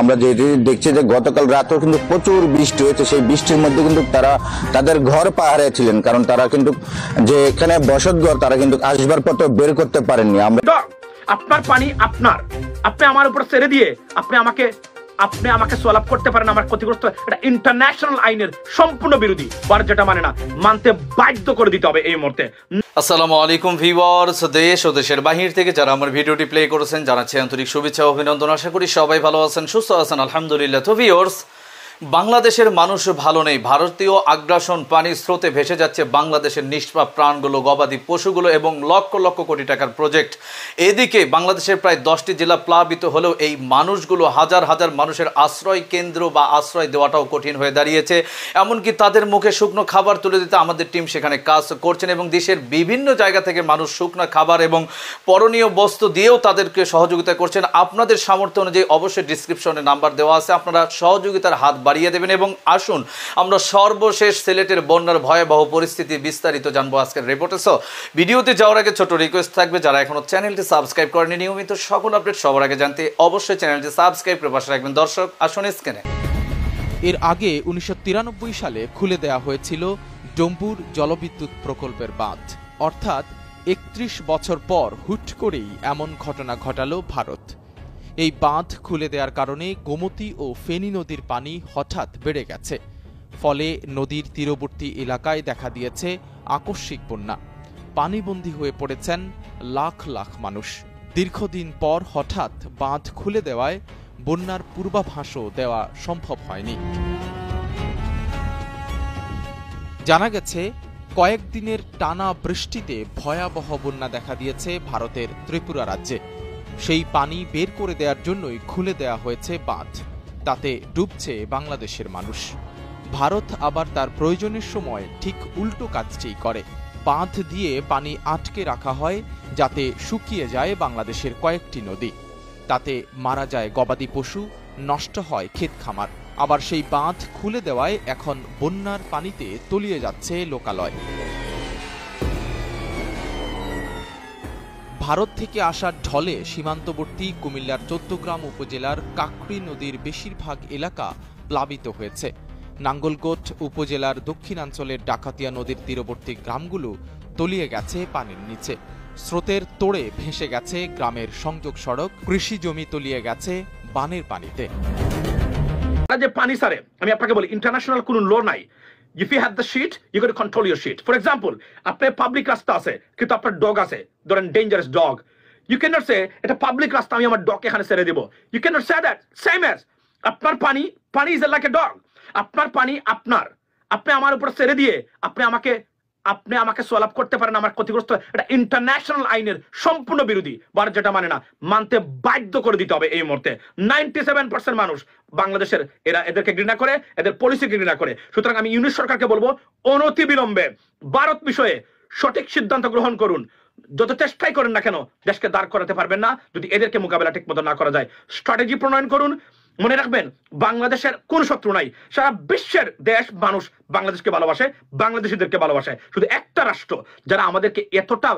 আমরা যে দেখছি যে গতকাল রাতেও কিন্তু প্রচুর বৃষ্টি হয়েছে, সেই বৃষ্টির মধ্যে কিন্তু তারা তাদের ঘর পাহাড়ে ছিলেন, কারণ তারা কিন্তু যে এখানে বসতঘর তারা কিন্তু আসবার পথে বের করতে পারেননি। আমরা আপনার পানি আপনার, আপনি আমার উপর ছেড়ে দিয়ে আপনি আমাকে সোয়ালাপ করতে পারেন, আমার ক্ষতিগ্রস্ত। এটা ইন্টারন্যাশনাল আইনের সম্পূর্ণ বিরোধী, ভারত যেটা মানে না, মানতে বাধ্য করে দিতে হবে এই মুহূর্তে। আসসালামু আলাইকুম ভিউয়ার্স, দেশ ও দেশের বাহির থেকে যারা আমার ভিডিওটি প্লে করেছেন জানাচ্ছি আন্তরিক শুভেচ্ছা ও অভিনন্দন। আশা করি সবাই ভালো আছেন, সুস্থ আছেন, আলহামদুলিল্লাহ। তো ভিউয়ার্স, বাংলাদেশের মানুষ ভালো নেই। ভারতীয় আগ্রাসন পানির স্রোতে ভেসে যাচ্ছে বাংলাদেশের নিষ্পাপ প্রাণগুলো, গবাদি পশুগুলো এবং লক্ষ লক্ষ কোটি টাকার প্রজেক্ট। এদিকে বাংলাদেশের প্রায় 10টি জেলা প্লাবিত হলেও এই মানুষগুলো, হাজার হাজার মানুষের আশ্রয় কেন্দ্র বা আশ্রয় দেওয়াটাও কঠিন হয়ে দাঁড়িয়েছে। এমনকি তাদের মুখে শুকনো খাবার তুলে দিতে আমাদের টিম সেখানে কাজ করছেন এবং দেশের বিভিন্ন জায়গা থেকে মানুষ শুকনো খাবার এবং পরনীয় বস্তু দিয়েও তাদেরকে সহযোগিতা করছেন। আপনাদের সামর্থ্য অনুযায়ী অবশ্যই ডিসক্রিপশনে নাম্বার দেওয়া আছে, আপনারা সহযোগিতার হাত বাড়িয়ে দেবেন। এবং আসুন আমরা সর্বশেষ সিলেটের বন্যার ভয়াবহ পরিস্থিতি বিস্তারিত জানবো আজকের রিপোর্টে। সো ভিডিওতে যাওয়ার আগে ছোট রিকোয়েস্ট থাকবে, যারা এখনো চ্যানেলটি সাবস্ক্রাইব করেনি, নিয়মিত সকল আপডেট সবার আগে জানতে অবশ্যই চ্যানেলটি সাবস্ক্রাইব করে পাশে রাখবেন। দর্শক আসুন স্ক্রিনে। এর আগে 1993 সালে খুলে দেয়া হয়েছিল ডম্বুর জলবিদ্যুৎ প্রকল্পের বাঁধ। অর্থাৎ 31 বছর পর হুট করেই এমন ঘটনা ঘটালো ভারত। এই বাঁধ খুলে দেওয়ার কারণে গোমতী ও ফেনী নদীর পানি হঠাৎ বেড়ে গেছে। ফলে নদীর তীরবর্তী এলাকায় দেখা দিয়েছে আকস্মিক বন্যা। পানিবন্দী হয়ে পড়েছেন লাখ লাখ মানুষ। দীর্ঘদিন পর হঠাৎ বাঁধ খুলে দেওয়ায় বন্যার পূর্বাভাসও দেওয়া সম্ভব হয়নি। জানা গেছে, কয়েকদিনের টানা বৃষ্টিতে ভয়াবহ বন্যা দেখা দিয়েছে ভারতের ত্রিপুরা রাজ্যে। সেই পানি বের করে দেওয়ার জন্যই খুলে দেওয়া হয়েছে বাঁধ। তাতে ডুবছে বাংলাদেশের মানুষ। ভারত আবার তার প্রয়োজনের সময় ঠিক উল্টো কাজটিই করে। বাঁধ দিয়ে পানি আটকে রাখা হয় যাতে শুকিয়ে যায় বাংলাদেশের কয়েকটি নদী। তাতে মারা যায় গবাদি পশু, নষ্ট হয় ক্ষেত খামার। আবার সেই বাঁধ খুলে দেওয়ায় এখন বন্যার পানিতে তলিয়ে যাচ্ছে লোকালয়। ভারত থেকে আসা ঢলে সীমান্তবর্তী কুমিল্লার চৌদ্দগ্রাম উপজেলার কাকড়ি নদীর বেশিরভাগ এলাকা প্লাবিত হয়েছে। নাঙ্গলকোট উপজেলার দক্ষিণাঞ্চলের ডাকাতিয়া নদীর তীরবর্তী গ্রামগুলো তলিয়ে গেছে পানির নিচে। স্রোতের তোড়ে ভেসে গেছে গ্রামের সংযোগ সড়ক, কৃষি জমি তলিয়ে গেছে বানের পানিতে। যে পানি সারে, আমি আপনাকে বলি, ইন্টারন্যাশনাল কোনো ল নাই। If you have the sheet, you got to control your sheet. For example, আপনার পাবলিক রাস্তা আছে কিন্তু আপনার ডগ আছে, ধরেন dangerous dog, you cannot say এটা পাবলিক রাস্তা, আমি আমার ডগ এখানে ছেড়ে দিব। You cannot say that. Same as আপনার পানি is like a dog. আপনার পানি আপনার, আপনি আমার উপর ছেড়ে দিয়ে আপনি আমাকে সোয়ালাপ করতে পারেন, আমার ক্ষতিগ্রস্ত। এটা ইন্টারন্যাশনাল আইনের সম্পূর্ণ বিরোধী, ভারত যেটা মানে না, মানতে বাধ্য করে দিতে হবে এই মুহূর্তে। 97% মানুষ বাংলাদেশের এদেরকে ঘৃণা করে, এদের পলিসিকে ঘৃণা করে। সুতরাং আমি ইউনিট সরকারকে বলবো, অনতি বিলম্বে ভারত বিষয়ে সঠিক সিদ্ধান্ত গ্রহণ করুন। যত চেষ্টাই করেন না কেন, দেশকে দাঁড় করাতে পারবেন না যদি এদেরকে মোকাবেলা ঠিক মতো না করা যায়। স্ট্র্যাটেজি প্রণয়ন করুন। মনে রাখবেন, বাংলাদেশের কোন শত্রু নাই। সারা বিশ্বের দেশ মানুষ বাংলাদেশকে ভালোবাসে, বাংলাদেশিদেরকে ভালোবাসে। শুধু একটা রাষ্ট্র যারা আমাদেরকে এতটা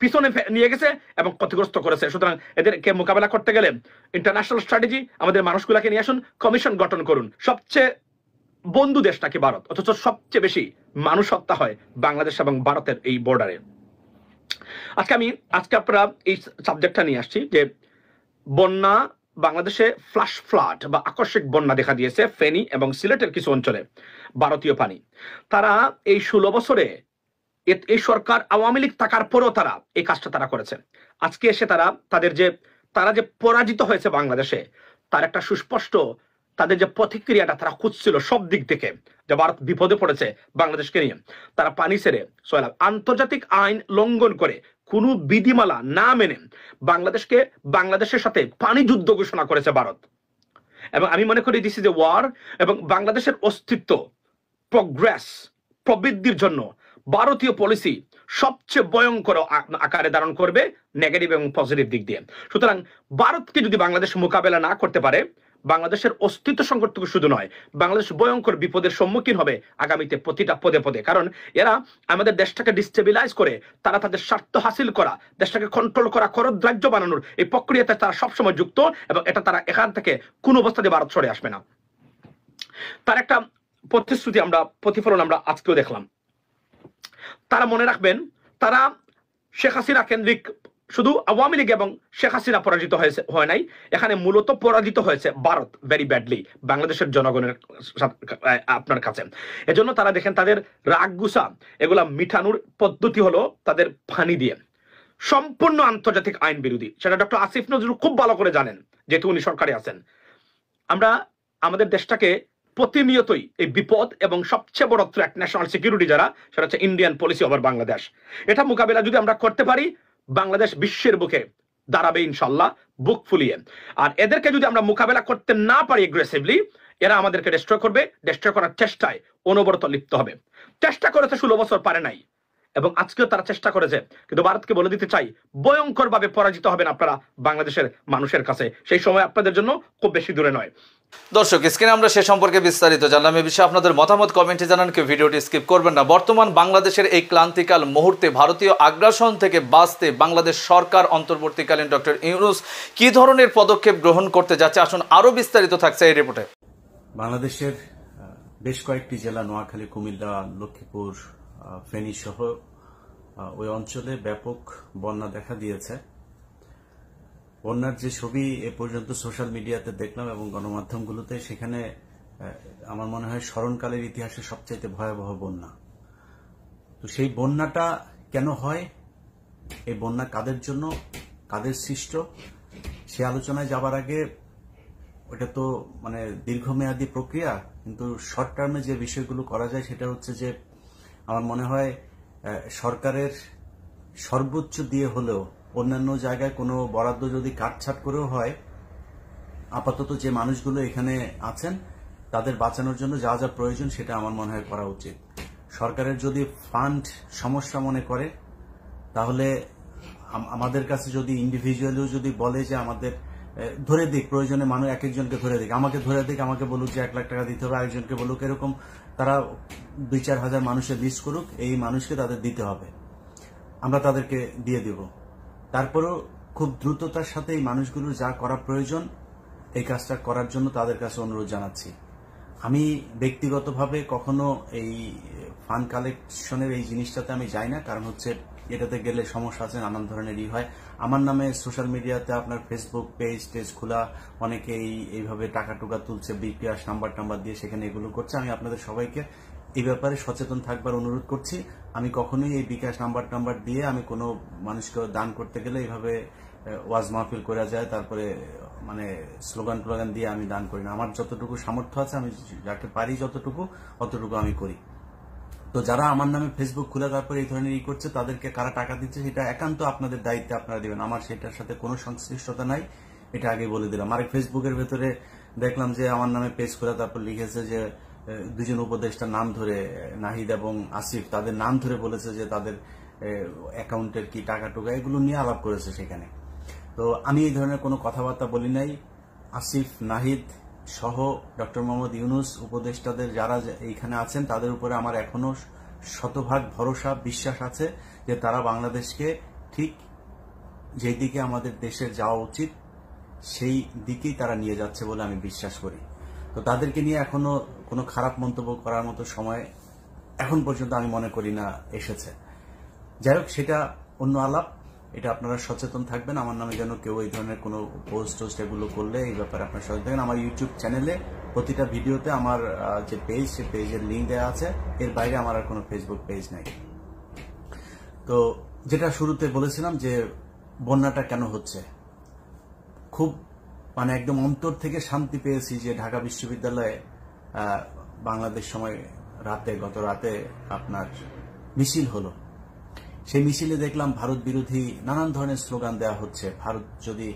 পিছনে নিয়ে গেছে এবং ক্ষতিগ্রস্ত করেছে। সুতরাং এদেরকে মোকাবেলা করতে গেলে ইন্টারন্যাশনাল স্ট্র্যাটেজি, আমাদের মানুষগুলাকে নিয়ে আসুন, কমিশন গঠন করুন। সবচেয়ে বন্ধু দেশ নাকি ভারত, অথচ সবচেয়ে বেশি মানুষ হত্যা হয় বাংলাদেশ এবং ভারতের এই বর্ডারে। আজকে আপনারা এই সাবজেক্টটা নিয়ে আসছি যে বন্যা বাংলাদেশে ফ্ল্যাশ ফ্লাড বা আকস্মিক বন্যা দেখা দিয়েছে ফেনী এবং সিলেটের কিছু অঞ্চলে। ভারতীয় পানি, তারা এই 16 বছরে এই সরকার আওয়ামী লীগ থাকার পরেও তারা এই কাজটা তারা করেছে। আজকে এসে তারা যে পরাজিত হয়েছে বাংলাদেশে, তার একটা সুস্পষ্ট তাদের যে প্রতিক্রিয়াটা তারা খুঁজছিল সব দিক থেকে, যে ভারত বিপদে পড়েছে বাংলাদেশকে নিয়ে। তারা পানি ছেড়ে আন্তর্জাতিক আইন লঙ্ঘন করে, কোনো বিধিমালা না মেনে বাংলাদেশের সাথে পানি যুদ্ধ ঘোষণা করেছে ভারত। এবং আমি মনে করি দিস ইজ এ ওয়ার। এবং বাংলাদেশের অস্তিত্ব, প্রোগ্রেস, প্রবৃদ্ধির জন্য ভারতীয় পলিসি সবচেয়ে ভয়ঙ্কর আকারে ধারণ করবে, নেগেটিভ এবং পজিটিভ দিক দিয়ে। সুতরাং ভারতকে যদি বাংলাদেশ মোকাবেলা না করতে পারে, বাংলাদেশের অস্তিত্ব সংকটটুকু শুধু নয়, বাংলাদেশ ভয়ঙ্কর বিপদের সম্মুখীন হবে আগামীতে প্রতিটা পদে পদে। কারণ এরা আমাদের দেশটাকে ডিস্টেবিলাইজ করে, তারা তাদের স্বার্থ হাসিল করা, দেশটাকে কন্ট্রোল করা, করদ্রাজ্য বানানোর এই প্রক্রিয়াতে তারা সবসময় যুক্ত, এবং এটা তারা এখান থেকে কোন অবস্থাতে ভারত সরে আসবে না। তার একটা প্রতিশ্রুতি আমরা, প্রতিফলন আমরা আজকেও দেখলাম। তারা মনে রাখবেন, তারা শেখ হাসিনা কেন্দ্রিক, শুধু আওয়ামী লীগ এবং শেখ হাসিনা পরাজিত হয় নাই, এখানে মূলত পরাজিত হয়েছে ভারত ভেরি ব্যাডলি বাংলাদেশের জনগণের আপনার কাছে। এজন্য তারা দেখেন তাদের রাগ গুসা এগুলা মিঠানোর পদ্ধতি হলো তাদের পানি দিয়ে, সম্পূর্ণ আন্তর্জাতিক আইন বিরোধী। সেটা ডক্টর আসিফ নজরুল খুব ভালো করে জানেন, যেহেতু উনি সরকারে আছেন। আমরা আমাদের দেশটাকে প্রতিনিয়তই এই বিপদ এবং সবচেয়ে বড় থ্রেট ন্যাশনাল সিকিউরিটি যারা, সেটা হচ্ছে ইন্ডিয়ান পলিসি ওভার বাংলাদেশ। এটা মোকাবেলা যদি আমরা করতে পারি, বাংলাদেশ বিশ্বের বুকে দাঁড়াবে ইনশাল্লাহ বুক ফুলিয়ে। আর এদেরকে যদি আমরা মোকাবেলা করতে না পারি এগ্রেসিভলি, এরা আমাদেরকে ডিস্ট্রয় করবে, ডিস্ট্রয় করার চেষ্টায় অনবরত লিপ্ত হবে। চেষ্টা করেছে 16 বছর, পারে নাই, এবং আজকেও তারা চেষ্টা করেছে। কিন্তু ভারতকে বলে দিতে চাই, ভয়ঙ্কর ভাবে পরাজিত হবেন আপনারা বাংলাদেশের মানুষের কাছে। সেই সময় আপনাদের জন্য খুব বেশি দূরে নয়। দর্শক, স্ক্রিনে আমরা সে সম্পর্কে বিস্তারিত জানলাম। এ বিষয়ে আপনাদের মতামত কমেন্টে জানান, কেউ ভিডিওটি স্কিপ করবেন না। বর্তমান বাংলাদেশের এই ক্লান্তিকাল মুহূর্তে ভারতীয় আগ্রাসন থেকে বাঁচতে বাংলাদেশ সরকার অন্তর্বর্তীকালীন ডক্টর ইউনূস কি ধরনের পদক্ষেপ গ্রহণ করতে যাচ্ছে, আসুন আরো বিস্তারিত থাকছে এই রিপোর্টে। বাংলাদেশের বেশ কয়েকটি জেলা, নোয়াখালী, কুমিল্লা, লক্ষ্মীপুর, ফেনী সহ ওই অঞ্চলে ব্যাপক বন্যা দেখা দিয়েছে। বন্যার যে ছবি এ পর্যন্ত সোশ্যাল মিডিয়াতে দেখলাম এবং গণমাধ্যমগুলোতে, সেখানে আমার মনে হয় স্মরণকালের ইতিহাসে সবচাইতে ভয়াবহ বন্যা। তো সেই বন্যাটা কেন হয়, এই বন্যা কাদের জন্য, কাদের সৃষ্ট, সে আলোচনায় যাবার আগে, ওটা তো মানে দীর্ঘমেয়াদী প্রক্রিয়া, কিন্তু শর্ট টার্মে যে বিষয়গুলো করা যায় সেটা হচ্ছে যে, আমার মনে হয় সরকারের সর্বোচ্চ দিয়ে হলেও অন্যান্য জায়গায় কোনো বরাদ্দ যদি কাটছাট করেও হয়, আপাতত যে মানুষগুলো এখানে আছেন তাদের বাঁচানোর জন্য যা যা প্রয়োজন সেটা আমার মনে হয় করা উচিত। সরকারের যদি ফান্ড সমস্যা মনে করে, তাহলে আমাদের কাছে যদি ইন্ডিভিজুয়ালিও যদি বলে যে আমাদের ধরে দিক, প্রয়োজনে মানুষ এক একজনকে ধরে দিক, আমাকে ধরে দিক, আমাকে বলুক যে 1 লাখ টাকা দিতে হবে, আরেকজনকে বলুক, এরকম তারা 2-4 হাজার মানুষের লিস্ট করুক, এই মানুষকে তাদের দিতে হবে, আমরা তাদেরকে দিয়ে দিব। তারপরেও খুব দ্রুততার সাথে এই মানুষগুলোর যা করা প্রয়োজন এই কাজটা করার জন্য তাদের কাছে অনুরোধ জানাচ্ছি। আমি ব্যক্তিগতভাবে কখনো এই ফান্ড কালেকশনের এই জিনিসটাতে আমি যাই না, কারণ হচ্ছে এটাতে গেলে সমস্যা আছে, নানান ধরনেরই হয়। আমার নামে সোশ্যাল মিডিয়াতে আপনার ফেসবুক পেজ টেজ খোলা, অনেকেই এইভাবে টাকা টুকা তুলছে, বিকাশ নাম্বার দিয়ে, সেখানে এগুলো করছে। আমি আপনাদের সবাইকে এই ব্যাপারে সচেতন থাকবার অনুরোধ করছি। আমি কখনোই এই বিকাশ নাম্বার দিয়ে আমি কোনো মানুষকে দান করতে গেলে এইভাবে ওয়াজ মাহফিল করা যায়, তারপরে মানে স্লোগান টোগান দিয়ে আমি দান করি না। আমার যতটুকু সামর্থ্য আছে, আমি যাকে পারি অতটুকু আমি করি। তো যারা আমার নামে ফেসবুক খুলে তারপরে এই ধরনের করছে, তাদেরকে কারা টাকা দিচ্ছে সেটা একান্ত আপনাদের দায়িত্বে আপনারা দিবেন। আমার সেটার সাথে কোনো সংশ্লিষ্টতা নাই, এটা আগে বলে দিলাম। আর ফেসবুকের ভেতরে দেখলাম যে আমার নামে পেজ খোলা, তারপর লিখেছে যে 2 জন উপদেষ্টার নাম ধরে, নাহিদ এবং আসিফ, তাদের নাম ধরে বলেছে যে তাদের অ্যাকাউন্টের কি টাকা টুকা, এগুলো নিয়ে আলাপ করেছে সেখানে। তো আমি এই ধরনের কোনো কথাবার্তা বলি নাই। আসিফ, নাহিদ সহ ডক্টর মোহাম্মদ ইউনূস উপদেষ্টাদের যারা এইখানে আছেন, তাদের উপরে আমার এখনো শতভাগ ভরসা, বিশ্বাস আছে যে তারা বাংলাদেশকে ঠিক যেই দিকে আমাদের দেশের যাওয়া উচিত সেই দিকেই তারা নিয়ে যাচ্ছে বলে আমি বিশ্বাস করি। তো তাদেরকে নিয়ে এখনো কোনো খারাপ মন্তব্য করার মতো সময় এখন পর্যন্ত আমি মনে করি না এসেছে। যাই হোক, সেটা অন্য আলাপ। এটা আপনারা সচেতন থাকবেন, আমার নামে যেন কেউ এই ধরনের কোনো পোস্ট এগুলো করলে এই ব্যাপারে আপনারা সচেতন থাকবেন। আমার ইউটিউব চ্যানেলে প্রতিটা ভিডিওতে আমার যে পেজ, সে পেজের লিঙ্ক দেওয়া আছে, এর বাইরে আমার আর কোনো ফেসবুক পেজ নাই। তো যেটা শুরুতে বলেছিলাম যে বন্যাটা কেন হচ্ছে, খুব মানে একদম অন্তর থেকে শান্তি পেয়েছি যে ঢাকা বিশ্ববিদ্যালয়ে বাংলাদেশ সময় গত রাতে আপনার মিছিল হলো। সেই মিছিলে দেখলাম ভারত বিরোধী নানান ধরনের স্লোগান দেওয়া হচ্ছে। ভারত যদি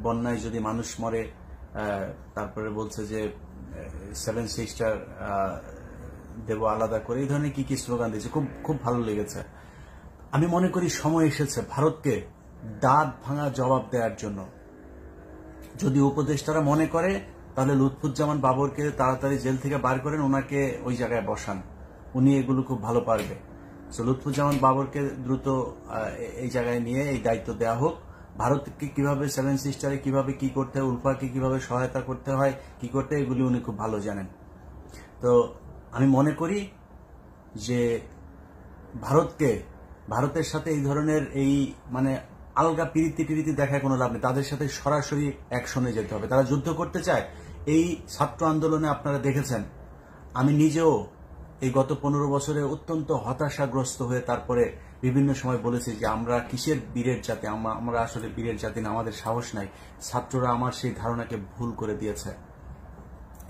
বন্যায় যদি মানুষ মরে, তারপরে বলছে যে 7 সিস্টার দেব আলাদা করে, এই ধরনের কি কি স্লোগান দিয়েছে, খুব ভালো লেগেছে। আমি মনে করি সময় এসেছে ভারতকে দাঁত ভাঙা জবাব দেওয়ার জন্য। যদি উপদেষ্টারা মনে করে তাহলে লুৎফুজ্জামান বাবরকে তাড়াতাড়ি জেল থেকে বার করেন, ওনাকে ওই জায়গায় বসান, উনি এগুলো খুব ভালো পারবে। সো লুৎফুজ্জামান বাবরকে দ্রুত এই জায়গায় নিয়ে এই দায়িত্ব দেওয়া হোক। ভারতকে কিভাবে সেভেন সিস্টারে কিভাবে কি করতে হয়, উলফাকে কিভাবে সহায়তা করতে হয়, কি করতে হয়, এগুলি উনি খুব ভালো জানেন। তো আমি মনে করি যে ভারতের সাথে এই ধরনের এই মানে আলগা পিরিতি দেখায় কোনো লাভ নেই, তাদের সাথে সরাসরি অ্যাকশনে যেতে হবে। তারা যুদ্ধ করতে চায়। এই ছাত্র আন্দোলনে আপনারা দেখেছেন, আমি নিজেও এই গত 15 বছরে অত্যন্ত হতাশাগ্রস্ত হয়ে তারপরে বিভিন্ন সময় বলেছি যে আমরা কিসের বীরের জাতি, আমরা আসলে বীরের জাতি না, আমাদের সাহস নাই। ছাত্ররা আমার সেই ধারণাকে ভুল করে দিয়েছে।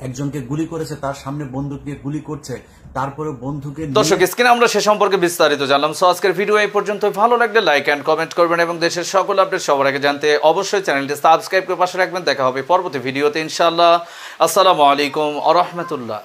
একজনকে গুলি করেছে, তার সামনে বন্দুক নিয়ে গুলি করছে, তারপরে বন্ধুকে দর্শক স্ক্রিনে আমরা সে সম্পর্কে বিস্তারিত জানলাম। সো আজকের ভিডিও এই পর্যন্ত। ভালো লাগলে লাইক এন্ড কমেন্ট করবেন এবং দেশের সকল আপডেট সবার আগে জানতে অবশ্যই চ্যানেলটি সাবস্ক্রাইব করে পাশে রাখবেন। দেখা হবে পরবর্তী ভিডিওতে ইনশাআল্লাহ। আসসালামু আলাইকুম ওয়া রাহমাতুল্লাহ।